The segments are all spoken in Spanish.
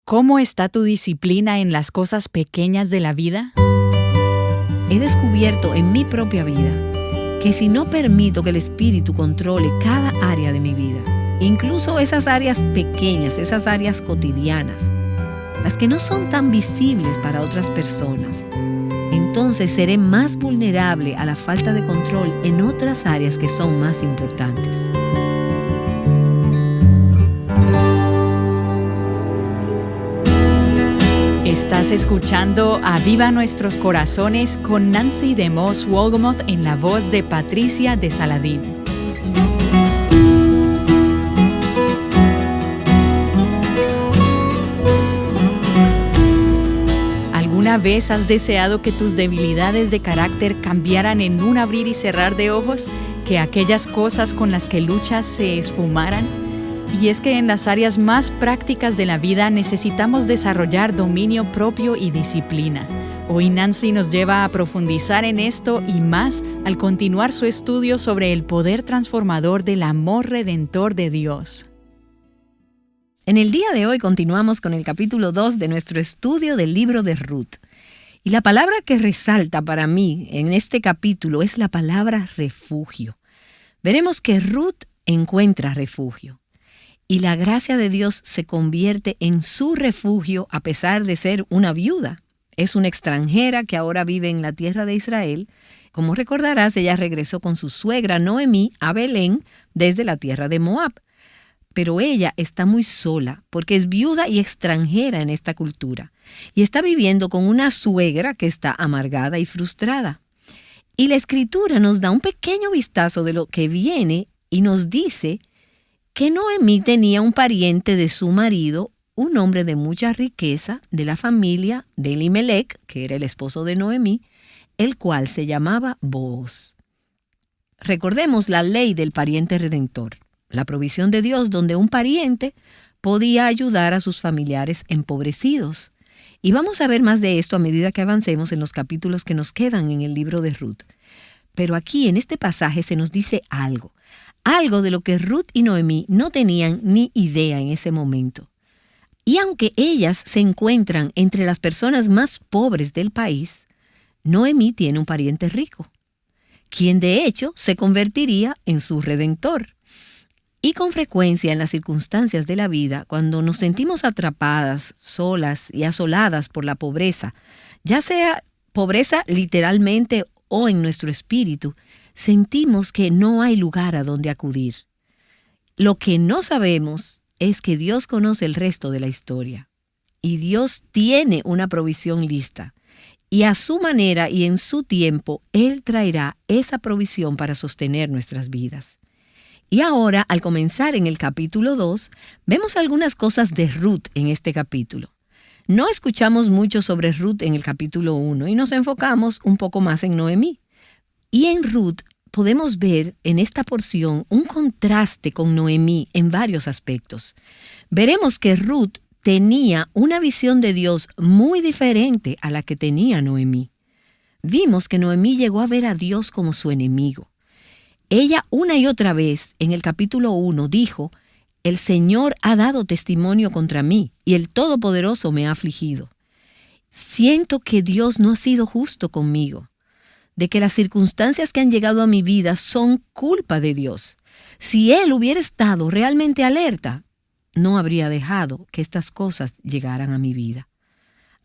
¿Cómo está tu disciplina en las cosas pequeñas de la vida? He descubierto en mi propia vida que si no permito que el Espíritu controle cada área de mi vida, incluso esas áreas pequeñas, esas áreas cotidianas, las que no son tan visibles para otras personas, entonces seré más vulnerable a la falta de control en otras áreas que son más importantes. Estás escuchando Aviva Nuestros Corazones con Nancy DeMoss Wolgemuth en la voz de Patricia de Saladín. ¿Alguna vez has deseado que tus debilidades de carácter cambiaran en un abrir y cerrar de ojos? ¿Que aquellas cosas con las que luchas se esfumaran? Y es que en las áreas más prácticas de la vida necesitamos desarrollar dominio propio y disciplina. Hoy Nancy nos lleva a profundizar en esto y más al continuar su estudio sobre el poder transformador del amor redentor de Dios. En el día de hoy continuamos con el capítulo 2 de nuestro estudio del libro de Ruth. Y la palabra que resalta para mí en este capítulo es la palabra refugio. Veremos que Ruth encuentra refugio. Y la gracia de Dios se convierte en su refugio a pesar de ser una viuda. Es una extranjera que ahora vive en la tierra de Israel. Como recordarás, ella regresó con su suegra Noemí a Belén desde la tierra de Moab. Pero ella está muy sola porque es viuda y extranjera en esta cultura. Y está viviendo con una suegra que está amargada y frustrada. Y la Escritura nos da un pequeño vistazo de lo que viene y nos dice que Noemí tenía un pariente de su marido, un hombre de mucha riqueza, de la familia de Elimelec, que era el esposo de Noemí, el cual se llamaba Booz. Recordemos la ley del pariente redentor, la provisión de Dios donde un pariente podía ayudar a sus familiares empobrecidos. Y vamos a ver más de esto a medida que avancemos en los capítulos que nos quedan en el libro de Ruth. Pero aquí en este pasaje se nos dice algo de lo que Ruth y Noemí no tenían ni idea en ese momento. Y aunque ellas se encuentran entre las personas más pobres del país, Noemí tiene un pariente rico, quien de hecho se convertiría en su redentor. Y con frecuencia en las circunstancias de la vida, cuando nos sentimos atrapadas, solas y asoladas por la pobreza, ya sea pobreza literalmente o en nuestro espíritu, sentimos que no hay lugar a donde acudir. Lo que no sabemos es que Dios conoce el resto de la historia. Y Dios tiene una provisión lista. Y a su manera y en su tiempo, Él traerá esa provisión para sostener nuestras vidas. Y ahora, al comenzar en el capítulo 2, vemos algunas cosas de Ruth en este capítulo. No escuchamos mucho sobre Ruth en el capítulo 1 y nos enfocamos un poco más en Noemí. Y en Ruth podemos ver en esta porción un contraste con Noemí en varios aspectos. Veremos que Ruth tenía una visión de Dios muy diferente a la que tenía Noemí. Vimos que Noemí llegó a ver a Dios como su enemigo. Ella una y otra vez en el capítulo 1 dijo: «El Señor ha dado testimonio contra mí y el Todopoderoso me ha afligido. Siento que Dios no ha sido justo conmigo, de que las circunstancias que han llegado a mi vida son culpa de Dios. Si Él hubiera estado realmente alerta, no habría dejado que estas cosas llegaran a mi vida».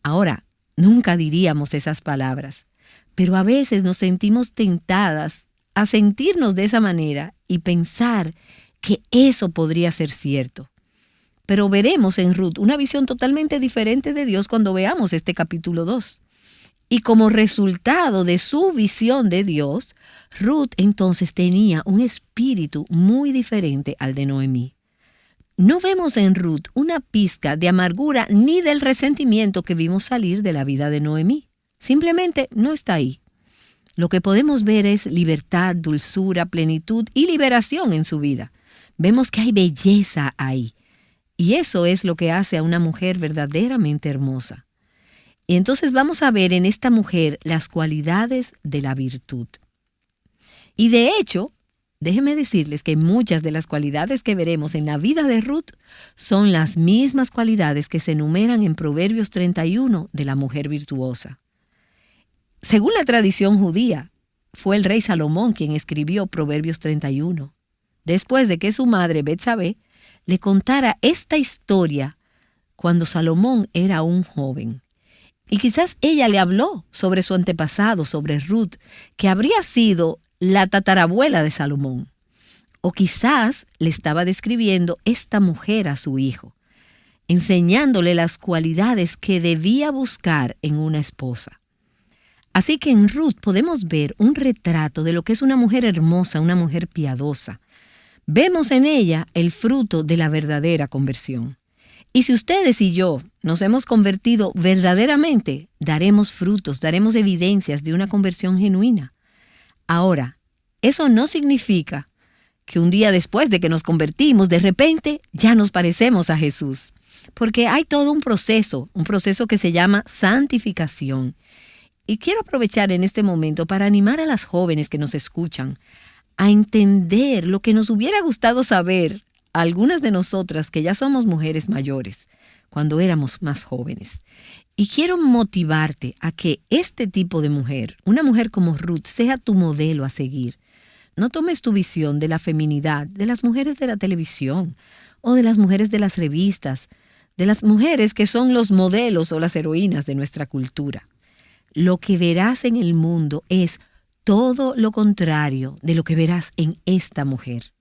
Ahora, nunca diríamos esas palabras, pero a veces nos sentimos tentadas a sentirnos de esa manera y pensar que eso podría ser cierto. Pero veremos en Ruth una visión totalmente diferente de Dios cuando veamos este capítulo 2. Y como resultado de su visión de Dios, Ruth entonces tenía un espíritu muy diferente al de Noemí. No vemos en Ruth una pizca de amargura ni del resentimiento que vimos salir de la vida de Noemí. Simplemente no está ahí. Lo que podemos ver es libertad, dulzura, plenitud y liberación en su vida. Vemos que hay belleza ahí. Y eso es lo que hace a una mujer verdaderamente hermosa. Y entonces vamos a ver en esta mujer las cualidades de la virtud. Y de hecho, déjenme decirles que muchas de las cualidades que veremos en la vida de Ruth son las mismas cualidades que se enumeran en Proverbios 31 de la mujer virtuosa. Según la tradición judía, fue el rey Salomón quien escribió Proverbios 31, después de que su madre Betsabé le contara esta historia cuando Salomón era un joven. Y quizás ella le habló sobre su antepasado, sobre Ruth, que habría sido la tatarabuela de Salomón. O quizás le estaba describiendo esta mujer a su hijo, enseñándole las cualidades que debía buscar en una esposa. Así que en Ruth podemos ver un retrato de lo que es una mujer hermosa, una mujer piadosa. Vemos en ella el fruto de la verdadera conversión. Y si ustedes y yo nos hemos convertido verdaderamente, daremos frutos, daremos evidencias de una conversión genuina. Ahora, eso no significa que un día después de que nos convertimos, de repente ya nos parecemos a Jesús. Porque hay todo un proceso que se llama santificación. Y quiero aprovechar en este momento para animar a las jóvenes que nos escuchan a entender lo que nos hubiera gustado saber a algunas de nosotras que ya somos mujeres mayores, cuando éramos más jóvenes. Y quiero motivarte a que este tipo de mujer, una mujer como Ruth, sea tu modelo a seguir. No tomes tu visión de la feminidad de las mujeres de la televisión o de las mujeres de las revistas, de las mujeres que son los modelos o las heroínas de nuestra cultura. Lo que verás en el mundo es todo lo contrario de lo que verás en esta mujer.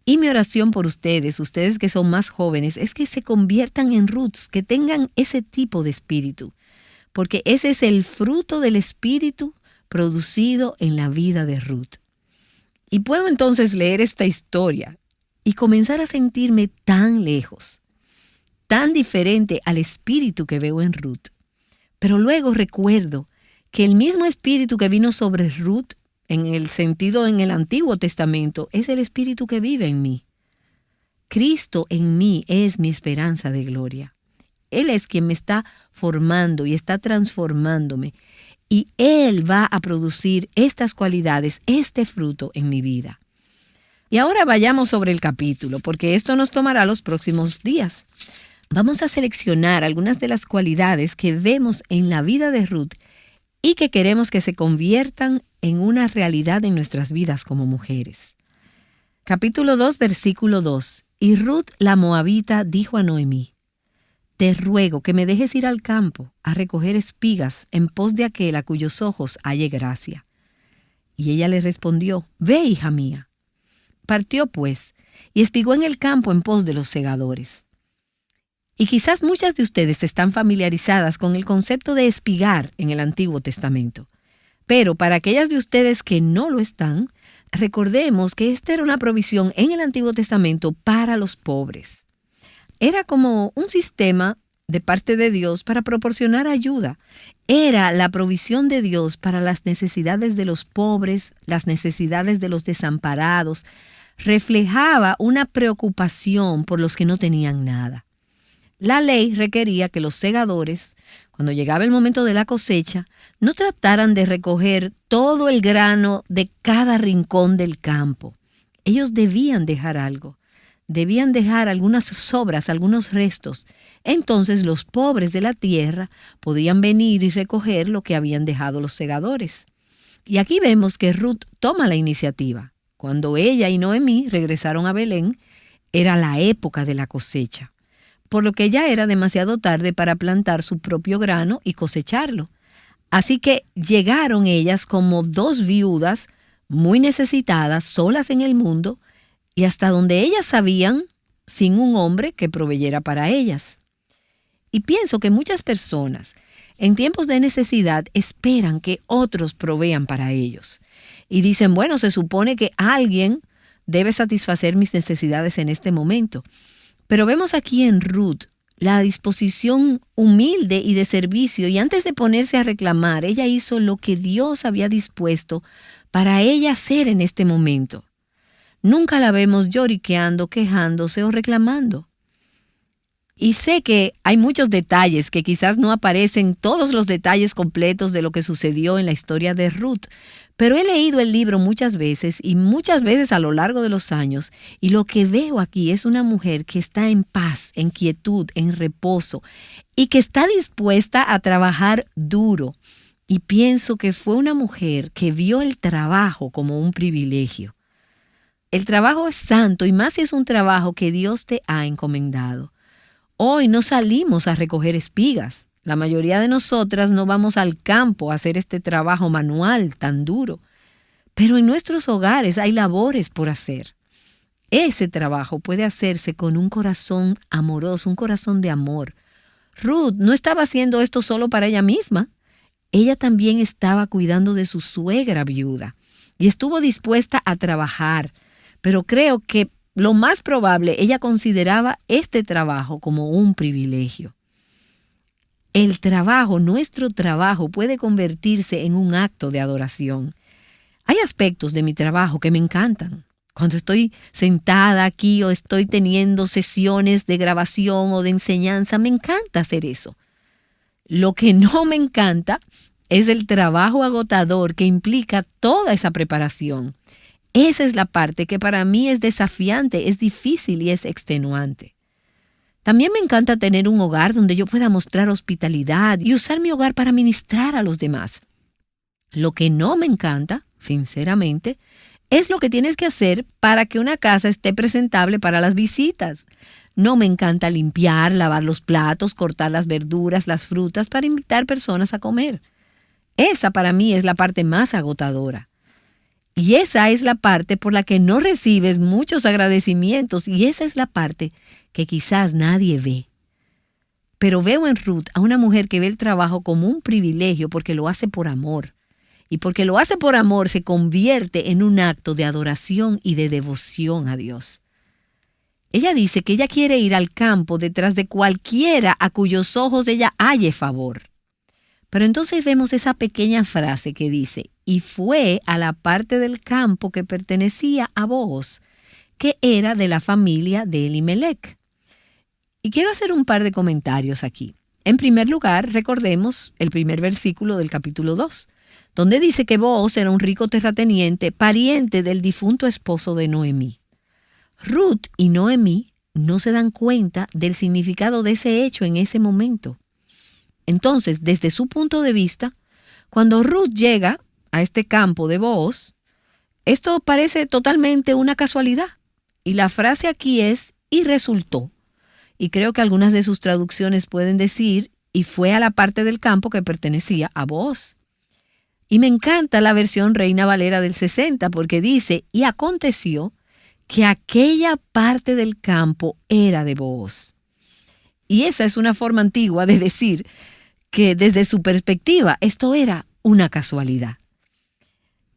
Y mi oración por ustedes que son más jóvenes, es que se conviertan en Ruths, que tengan ese tipo de espíritu, porque ese es el fruto del espíritu producido en la vida de Ruth. Y puedo entonces leer esta historia y comenzar a sentirme tan lejos, tan diferente al espíritu que veo en Ruth. Pero luego recuerdo que el mismo espíritu que vino sobre Ruth, en el sentido en el Antiguo Testamento, es el espíritu que vive en mí. Cristo en mí es mi esperanza de gloria. Él es quien me está formando y está transformándome. Y Él va a producir estas cualidades, este fruto en mi vida. Y ahora vayamos sobre el capítulo, porque esto nos tomará los próximos días. Vamos a seleccionar algunas de las cualidades que vemos en la vida de Ruth y que queremos que se conviertan en una realidad en nuestras vidas como mujeres. Capítulo 2, versículo 2. Y Ruth la moabita dijo a Noemí: Te ruego que me dejes ir al campo a recoger espigas en pos de aquel a cuyos ojos halle gracia. Y ella le respondió: Ve, hija mía. Partió pues, y espigó en el campo en pos de los segadores. Y quizás muchas de ustedes están familiarizadas con el concepto de espigar en el Antiguo Testamento. Pero para aquellas de ustedes que no lo están, recordemos que esta era una provisión en el Antiguo Testamento para los pobres. Era como un sistema de parte de Dios para proporcionar ayuda. Era la provisión de Dios para las necesidades de los pobres, las necesidades de los desamparados. Reflejaba una preocupación por los que no tenían nada. La ley requería que los segadores, cuando llegaba el momento de la cosecha, no trataran de recoger todo el grano de cada rincón del campo. Ellos debían dejar algo. Debían dejar algunas sobras, algunos restos. Entonces los pobres de la tierra podían venir y recoger lo que habían dejado los segadores. Y aquí vemos que Ruth toma la iniciativa. Cuando ella y Noemí regresaron a Belén, era la época de la cosecha, por lo que ya era demasiado tarde para plantar su propio grano y cosecharlo. Así que llegaron ellas como dos viudas muy necesitadas, solas en el mundo, y hasta donde ellas sabían, sin un hombre que proveyera para ellas. Y pienso que muchas personas, en tiempos de necesidad, esperan que otros provean para ellos. Y dicen, bueno, se supone que alguien debe satisfacer mis necesidades en este momento. Pero vemos aquí en Ruth la disposición humilde y de servicio, y antes de ponerse a reclamar, ella hizo lo que Dios había dispuesto para ella hacer en este momento. Nunca la vemos lloriqueando, quejándose o reclamando. Y sé que hay muchos detalles que quizás no aparecen, todos los detalles completos de lo que sucedió en la historia de Ruth, Pero he leído el libro muchas veces y muchas veces a lo largo de los años, y lo que veo aquí es una mujer que está en paz, en quietud, en reposo, y que está dispuesta a trabajar duro. Y pienso que fue una mujer que vio el trabajo como un privilegio. El trabajo es santo, y más si es un trabajo que Dios te ha encomendado. Hoy no salimos a recoger espigas. La mayoría de nosotras no vamos al campo a hacer este trabajo manual tan duro. Pero en nuestros hogares hay labores por hacer. Ese trabajo puede hacerse con un corazón amoroso, un corazón de amor. Ruth no estaba haciendo esto solo para ella misma. Ella también estaba cuidando de su suegra viuda y estuvo dispuesta a trabajar. Pero creo que lo más probable, ella consideraba este trabajo como un privilegio. El trabajo, nuestro trabajo, puede convertirse en un acto de adoración. Hay aspectos de mi trabajo que me encantan. Cuando estoy sentada aquí o estoy teniendo sesiones de grabación o de enseñanza, me encanta hacer eso. Lo que no me encanta es el trabajo agotador que implica toda esa preparación. Esa es la parte que para mí es desafiante, es difícil y es extenuante. También me encanta tener un hogar donde yo pueda mostrar hospitalidad y usar mi hogar para ministrar a los demás. Lo que no me encanta, sinceramente, es lo que tienes que hacer para que una casa esté presentable para las visitas. No me encanta limpiar, lavar los platos, cortar las verduras, las frutas para invitar personas a comer. Esa para mí es la parte más agotadora. Y esa es la parte por la que no recibes muchos agradecimientos, y esa es la parte que quizás nadie ve. Pero veo en Ruth a una mujer que ve el trabajo como un privilegio porque lo hace por amor. Y porque lo hace por amor se convierte en un acto de adoración y de devoción a Dios. Ella dice que ella quiere ir al campo detrás de cualquiera a cuyos ojos ella halle favor. Pero entonces vemos esa pequeña frase que dice, y fue a la parte del campo que pertenecía a Booz, que era de la familia de Elimelech. Y quiero hacer un par de comentarios aquí. En primer lugar, recordemos el primer versículo del capítulo 2, donde dice que Booz era un rico terrateniente, pariente del difunto esposo de Noemí. Ruth y Noemí no se dan cuenta del significado de ese hecho en ese momento. Entonces, desde su punto de vista, cuando Ruth llega a este campo de Booz, esto parece totalmente una casualidad. Y la frase aquí es, y resultó. Y creo que algunas de sus traducciones pueden decir, y fue a la parte del campo que pertenecía a Booz. Y me encanta la versión Reina Valera del 60 porque dice, y aconteció que aquella parte del campo era de Booz. Y esa es una forma antigua de decir que desde su perspectiva esto era una casualidad.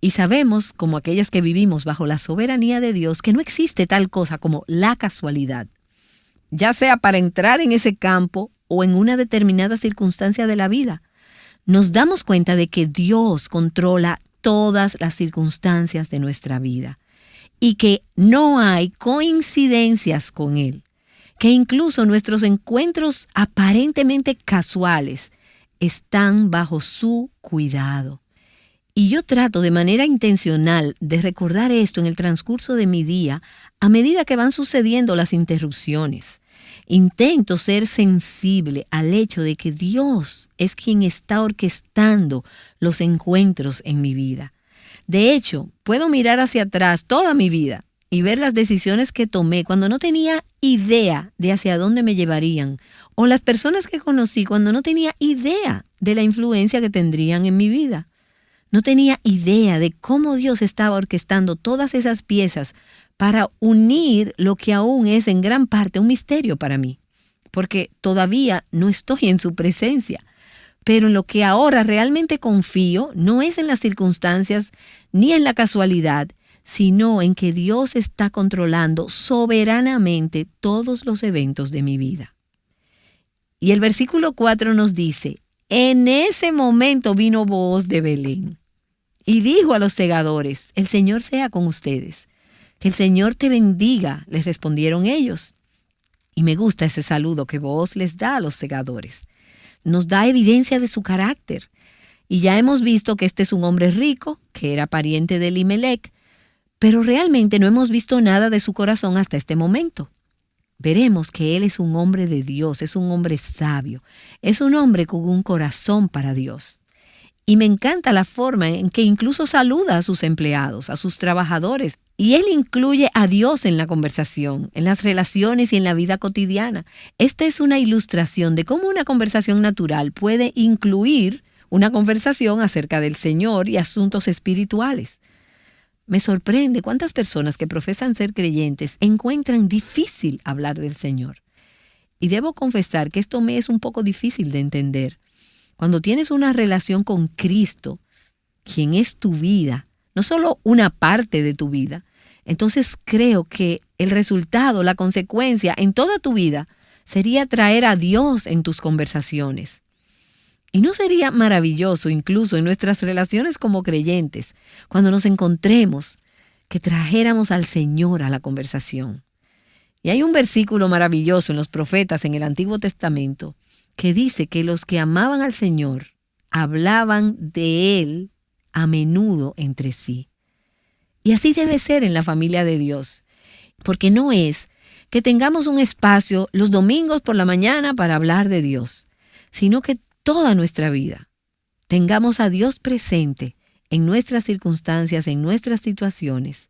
Y sabemos, como aquellas que vivimos bajo la soberanía de Dios, que no existe tal cosa como la casualidad, ya sea para entrar en ese campo o en una determinada circunstancia de la vida. Nos damos cuenta de que Dios controla todas las circunstancias de nuestra vida y que no hay coincidencias con Él, que incluso nuestros encuentros aparentemente casuales están bajo su cuidado. Y yo trato de manera intencional de recordar esto en el transcurso de mi día a medida que van sucediendo las interrupciones. Intento ser sensible al hecho de que Dios es quien está orquestando los encuentros en mi vida. De hecho, puedo mirar hacia atrás toda mi vida y ver las decisiones que tomé cuando no tenía idea de hacia dónde me llevarían, o las personas que conocí cuando no tenía idea de la influencia que tendrían en mi vida. No tenía idea de cómo Dios estaba orquestando todas esas piezas para unir lo que aún es en gran parte un misterio para mí, porque todavía no estoy en su presencia. Pero en lo que ahora realmente confío no es en las circunstancias ni en la casualidad, sino en que Dios está controlando soberanamente todos los eventos de mi vida. Y el versículo 4 nos dice, en ese momento vino Booz de Belén y dijo a los segadores, el Señor sea con ustedes. Que el Señor te bendiga, les respondieron ellos. Y me gusta ese saludo que Booz les da a los segadores. Nos da evidencia de su carácter. Y ya hemos visto que este es un hombre rico, que era pariente de Elimelec, pero realmente no hemos visto nada de su corazón hasta este momento. Veremos que él es un hombre de Dios, es un hombre sabio, es un hombre con un corazón para Dios. Y me encanta la forma en que incluso saluda a sus empleados, a sus trabajadores. Y él incluye a Dios en la conversación, en las relaciones y en la vida cotidiana. Esta es una ilustración de cómo una conversación natural puede incluir una conversación acerca del Señor y asuntos espirituales. Me sorprende cuántas personas que profesan ser creyentes encuentran difícil hablar del Señor. Y debo confesar que esto me es un poco difícil de entender. Cuando tienes una relación con Cristo, quien es tu vida, no solo una parte de tu vida, entonces creo que el resultado, la consecuencia en toda tu vida sería traer a Dios en tus conversaciones. ¿Y no sería maravilloso incluso en nuestras relaciones como creyentes, cuando nos encontremos, que trajéramos al Señor a la conversación? Y hay un versículo maravilloso en los profetas en el Antiguo Testamento que dice que los que amaban al Señor hablaban de Él a menudo entre sí. Y así debe ser en la familia de Dios, porque no es que tengamos un espacio los domingos por la mañana para hablar de Dios, sino que toda nuestra vida tengamos a Dios presente en nuestras circunstancias, en nuestras situaciones.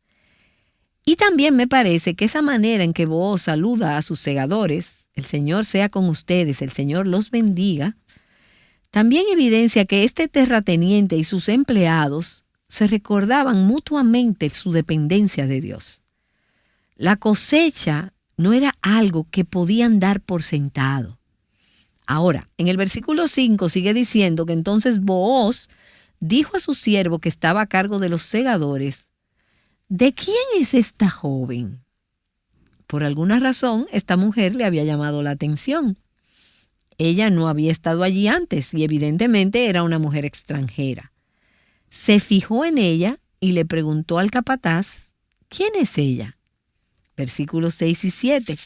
Y también me parece que esa manera en que Booz saluda a sus segadores, el Señor sea con ustedes, el Señor los bendiga, también evidencia que este terrateniente y sus empleados se recordaban mutuamente su dependencia de Dios. La cosecha no era algo que podían dar por sentado. Ahora, en el versículo 5 sigue diciendo que entonces Booz dijo a su siervo que estaba a cargo de los segadores: ¿de quién es esta joven? Por alguna razón, esta mujer le había llamado la atención. Ella no había estado allí antes y evidentemente era una mujer extranjera. Se fijó en ella y le preguntó al capataz: ¿quién es ella? Versículos 6 y 7.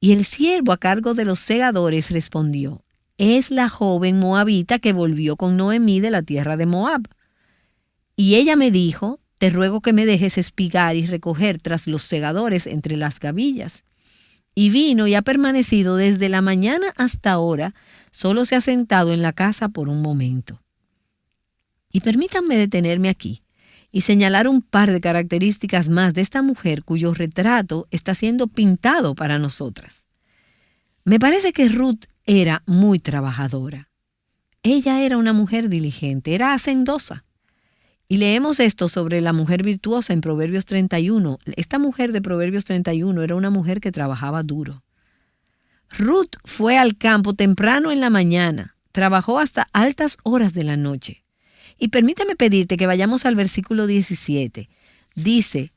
Y el siervo a cargo de los segadores respondió: es la joven moabita que volvió con Noemí de la tierra de Moab. Y ella me dijo: te ruego que me dejes espigar y recoger tras los segadores entre las gavillas. Y vino y ha permanecido desde la mañana hasta ahora, solo se ha sentado en la casa por un momento. Y permítanme detenerme aquí y señalar un par de características más de esta mujer cuyo retrato está siendo pintado para nosotras. Me parece que Ruth era muy trabajadora. Ella era una mujer diligente, era hacendosa. Y leemos esto sobre la mujer virtuosa en Proverbios 31. Esta mujer de Proverbios 31 era una mujer que trabajaba duro. Ruth fue al campo temprano en la mañana, trabajó hasta altas horas de la noche. Y permítame pedirte que vayamos al versículo 17. Dice: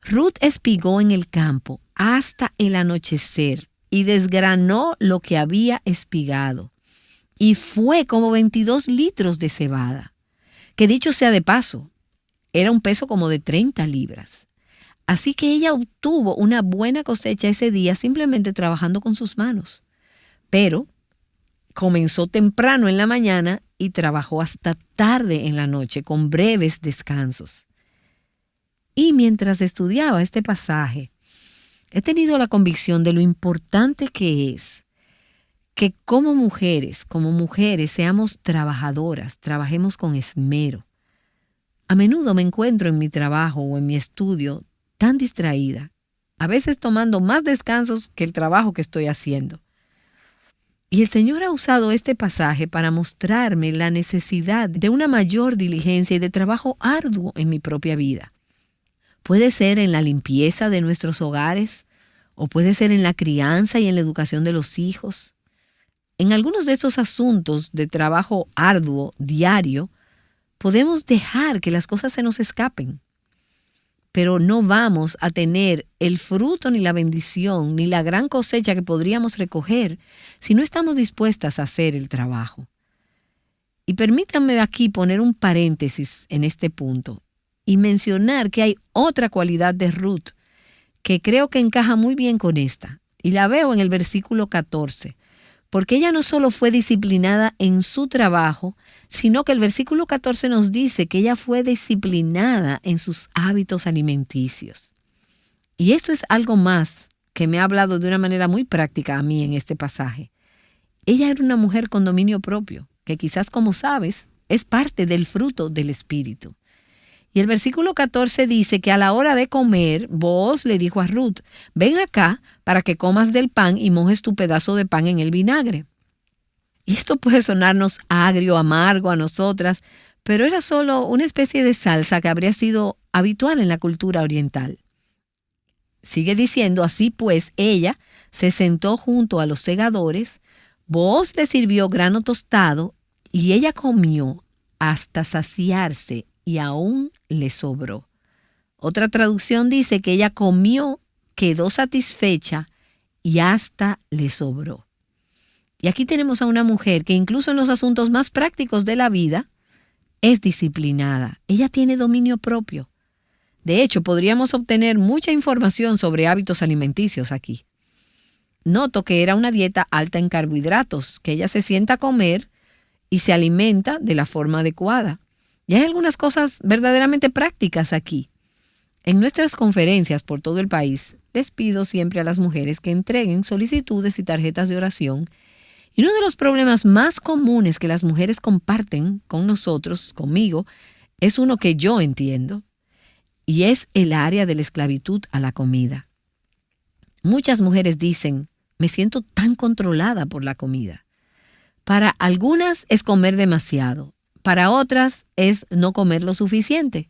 Ruth espigó en el campo hasta el anochecer y desgranó lo que había espigado. Y fue como 22 litros de cebada. Que dicho sea de paso, era un peso como de 30 libras. Así que ella obtuvo una buena cosecha ese día simplemente trabajando con sus manos. Pero comenzó temprano en la mañana y trabajó hasta tarde en la noche con breves descansos. Y mientras estudiaba este pasaje, he tenido la convicción de lo importante que es que como mujeres seamos trabajadoras, trabajemos con esmero. A menudo me encuentro en mi trabajo o en mi estudio tan distraída, a veces tomando más descansos que el trabajo que estoy haciendo. Y el Señor ha usado este pasaje para mostrarme la necesidad de una mayor diligencia y de trabajo arduo en mi propia vida. Puede ser en la limpieza de nuestros hogares, o puede ser en la crianza y en la educación de los hijos. En algunos de estos asuntos de trabajo arduo, diario, podemos dejar que las cosas se nos escapen. Pero no vamos a tener el fruto ni la bendición ni la gran cosecha que podríamos recoger si no estamos dispuestas a hacer el trabajo. Y permítanme aquí poner un paréntesis en este punto y mencionar que hay otra cualidad de Ruth que creo que encaja muy bien con esta. Y la veo en el versículo 14. porque ella no solo fue disciplinada en su trabajo, sino que el versículo 14 nos dice que ella fue disciplinada en sus hábitos alimenticios. Y esto es algo más que me ha hablado de una manera muy práctica a mí en este pasaje. Ella era una mujer con dominio propio, que quizás, como sabes, es parte del fruto del Espíritu. Y el versículo 14 dice que a la hora de comer, Booz le dijo a Ruth: ven acá para que comas del pan y mojes tu pedazo de pan en el vinagre. Y esto puede sonarnos agrio, amargo a nosotras, pero era solo una especie de salsa que habría sido habitual en la cultura oriental. Sigue diciendo: así pues, ella se sentó junto a los segadores, Booz le sirvió grano tostado y ella comió hasta saciarse y aún le sobró. Otra traducción dice que ella comió, quedó satisfecha y hasta le sobró. Y aquí tenemos a una mujer que incluso en los asuntos más prácticos de la vida es disciplinada. Ella tiene dominio propio. De hecho, podríamos obtener mucha información sobre hábitos alimenticios aquí. Noto que era una dieta alta en carbohidratos, que ella se sienta a comer y se alimenta de la forma adecuada. Y hay algunas cosas verdaderamente prácticas aquí. En nuestras conferencias por todo el país, les pido siempre a las mujeres que entreguen solicitudes y tarjetas de oración. Y uno de los problemas más comunes que las mujeres comparten con nosotros, conmigo, es uno que yo entiendo, y es el área de la esclavitud a la comida. Muchas mujeres dicen: me siento tan controlada por la comida. Para algunas es comer demasiado. Para otras es no comer lo suficiente.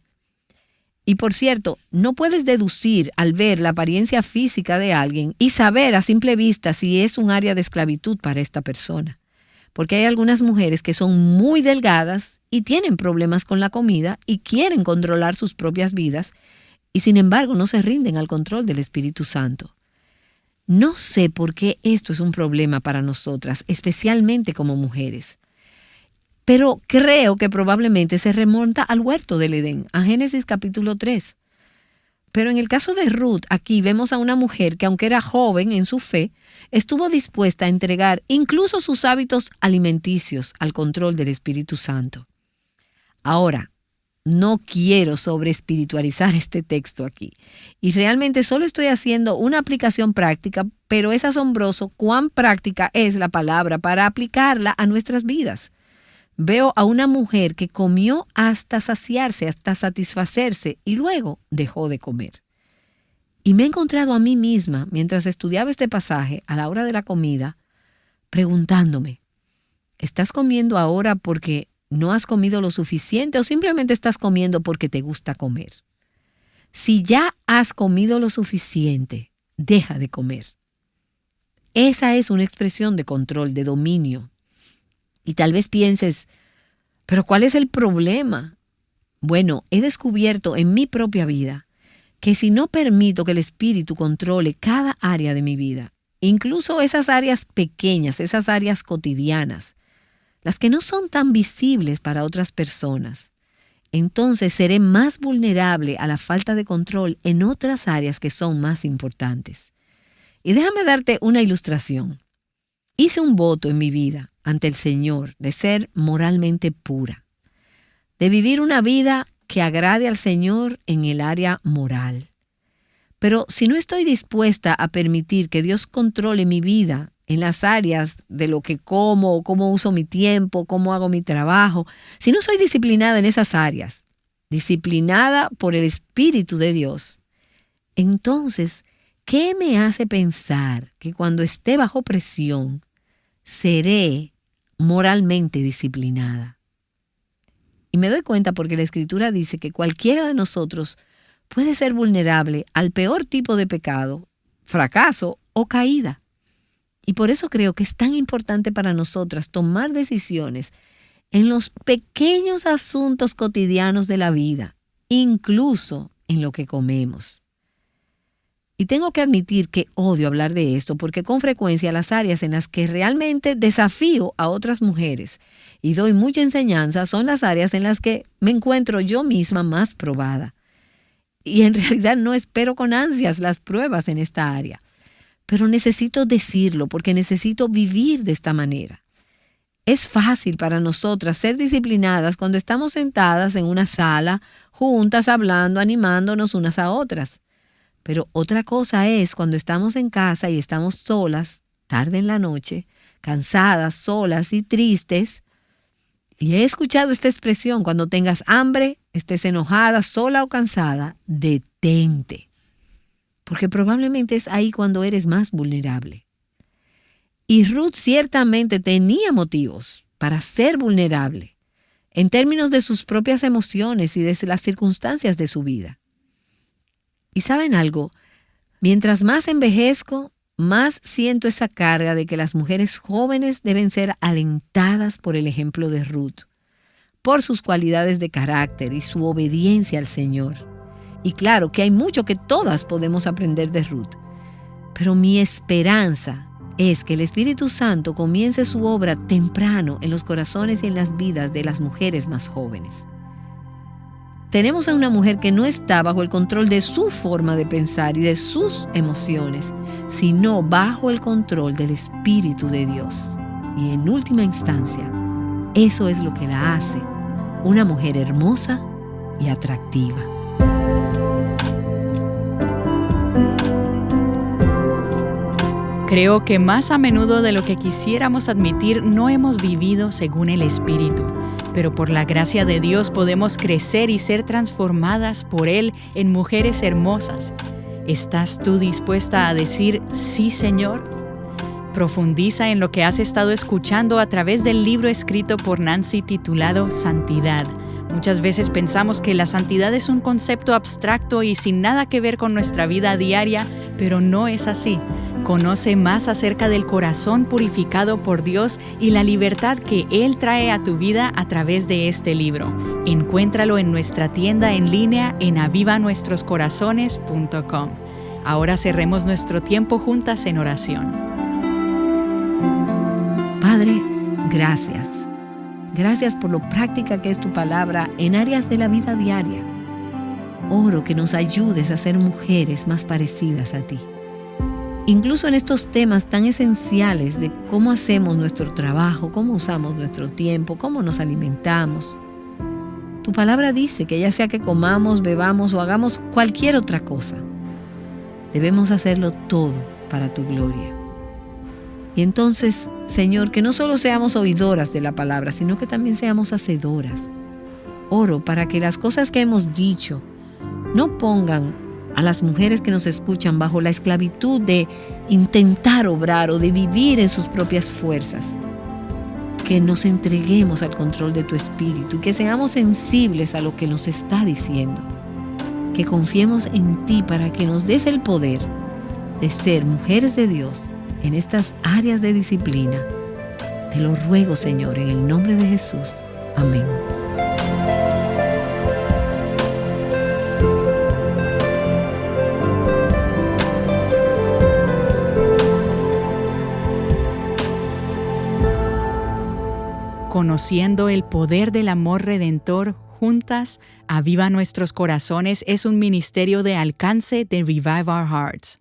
Y por cierto, no puedes deducir al ver la apariencia física de alguien y saber a simple vista si es un área de esclavitud para esta persona. Porque hay algunas mujeres que son muy delgadas y tienen problemas con la comida y quieren controlar sus propias vidas y sin embargo no se rinden al control del Espíritu Santo. No sé por qué esto es un problema para nosotras, especialmente como mujeres. Pero creo que probablemente se remonta al huerto del Edén, a Génesis capítulo 3. Pero en el caso de Ruth, aquí vemos a una mujer que, aunque era joven en su fe, estuvo dispuesta a entregar incluso sus hábitos alimenticios al control del Espíritu Santo. Ahora, no quiero sobreespiritualizar este texto aquí. Y realmente solo estoy haciendo una aplicación práctica, pero es asombroso cuán práctica es la palabra para aplicarla a nuestras vidas. Veo a una mujer que comió hasta saciarse, hasta satisfacerse, y luego dejó de comer. Y me he encontrado a mí misma, mientras estudiaba este pasaje, a la hora de la comida, preguntándome: ¿estás comiendo ahora porque no has comido lo suficiente o simplemente estás comiendo porque te gusta comer? Si ya has comido lo suficiente, deja de comer. Esa es una expresión de control, de dominio. Y tal vez pienses: ¿pero cuál es el problema? Bueno, he descubierto en mi propia vida que si no permito que el Espíritu controle cada área de mi vida, incluso esas áreas pequeñas, esas áreas cotidianas, las que no son tan visibles para otras personas, entonces seré más vulnerable a la falta de control en otras áreas que son más importantes. Y déjame darte una ilustración. Hice un voto en mi vida ante el Señor de ser moralmente pura, de vivir una vida que agrade al Señor en el área moral. Pero si no estoy dispuesta a permitir que Dios controle mi vida en las áreas de lo que como, cómo uso mi tiempo, cómo hago mi trabajo, si no soy disciplinada en esas áreas, disciplinada por el Espíritu de Dios, entonces, ¿qué me hace pensar que cuando esté bajo presión seré moralmente disciplinada? Y me doy cuenta porque la Escritura dice que cualquiera de nosotros puede ser vulnerable al peor tipo de pecado, fracaso o caída. Y por eso creo que es tan importante para nosotras tomar decisiones en los pequeños asuntos cotidianos de la vida, incluso en lo que comemos. Y tengo que admitir que odio hablar de esto porque con frecuencia las áreas en las que realmente desafío a otras mujeres y doy mucha enseñanza son las áreas en las que me encuentro yo misma más probada. Y en realidad no espero con ansias las pruebas en esta área. pero necesito decirlo porque necesito vivir de esta manera. Es fácil para nosotras ser disciplinadas cuando estamos sentadas en una sala, juntas, hablando, animándonos unas a otras. Pero otra cosa es cuando estamos en casa y estamos solas, tarde en la noche, cansadas, solas y tristes. Y he escuchado esta expresión: cuando tengas hambre, estés enojada, sola o cansada, detente. Porque probablemente es ahí cuando eres más vulnerable. Y Ruth ciertamente tenía motivos para ser vulnerable en términos de sus propias emociones y de las circunstancias de su vida. ¿Y saben algo? Mientras más envejezco, más siento esa carga de que las mujeres jóvenes deben ser alentadas por el ejemplo de Ruth, por sus cualidades de carácter y su obediencia al Señor. Y claro que hay mucho que todas podemos aprender de Ruth, pero mi esperanza es que el Espíritu Santo comience su obra temprano en los corazones y en las vidas de las mujeres más jóvenes. Tenemos a una mujer que no está bajo el control de su forma de pensar y de sus emociones, sino bajo el control del Espíritu de Dios. Y en última instancia, eso es lo que la hace una mujer hermosa y atractiva. Creo que más a menudo de lo que quisiéramos admitir no hemos vivido según el Espíritu, pero por la gracia de Dios podemos crecer y ser transformadas por Él en mujeres hermosas. ¿Estás tú dispuesta a decir sí, Señor? Profundiza en lo que has estado escuchando a través del libro escrito por Nancy titulado Santidad. Muchas veces pensamos que la santidad es un concepto abstracto y sin nada que ver con nuestra vida diaria, pero no es así. Conoce más acerca del corazón purificado por Dios y la libertad que Él trae a tu vida a través de este libro. Encuéntralo en nuestra tienda en línea en avivanuestroscorazones.com. Ahora cerremos nuestro tiempo juntas en oración. Padre, gracias. Gracias por lo práctica que es tu palabra en áreas de la vida diaria. Oro que nos ayudes a ser mujeres más parecidas a ti. Incluso en estos temas tan esenciales de cómo hacemos nuestro trabajo, cómo usamos nuestro tiempo, cómo nos alimentamos. Tu palabra dice que ya sea que comamos, bebamos o hagamos cualquier otra cosa, debemos hacerlo todo para tu gloria. Y entonces, Señor, que no solo seamos oidoras de la palabra, sino que también seamos hacedoras. Oro para que las cosas que hemos dicho no pongan a las mujeres que nos escuchan bajo la esclavitud de intentar obrar o de vivir en sus propias fuerzas. Que nos entreguemos al control de tu Espíritu y que seamos sensibles a lo que nos está diciendo. Que confiemos en ti para que nos des el poder de ser mujeres de Dios en estas áreas de disciplina. Te lo ruego, Señor, en el nombre de Jesús. Amén. Conociendo el poder del amor redentor, juntas, Aviva Nuestros Corazones es un ministerio de alcance de Revive Our Hearts.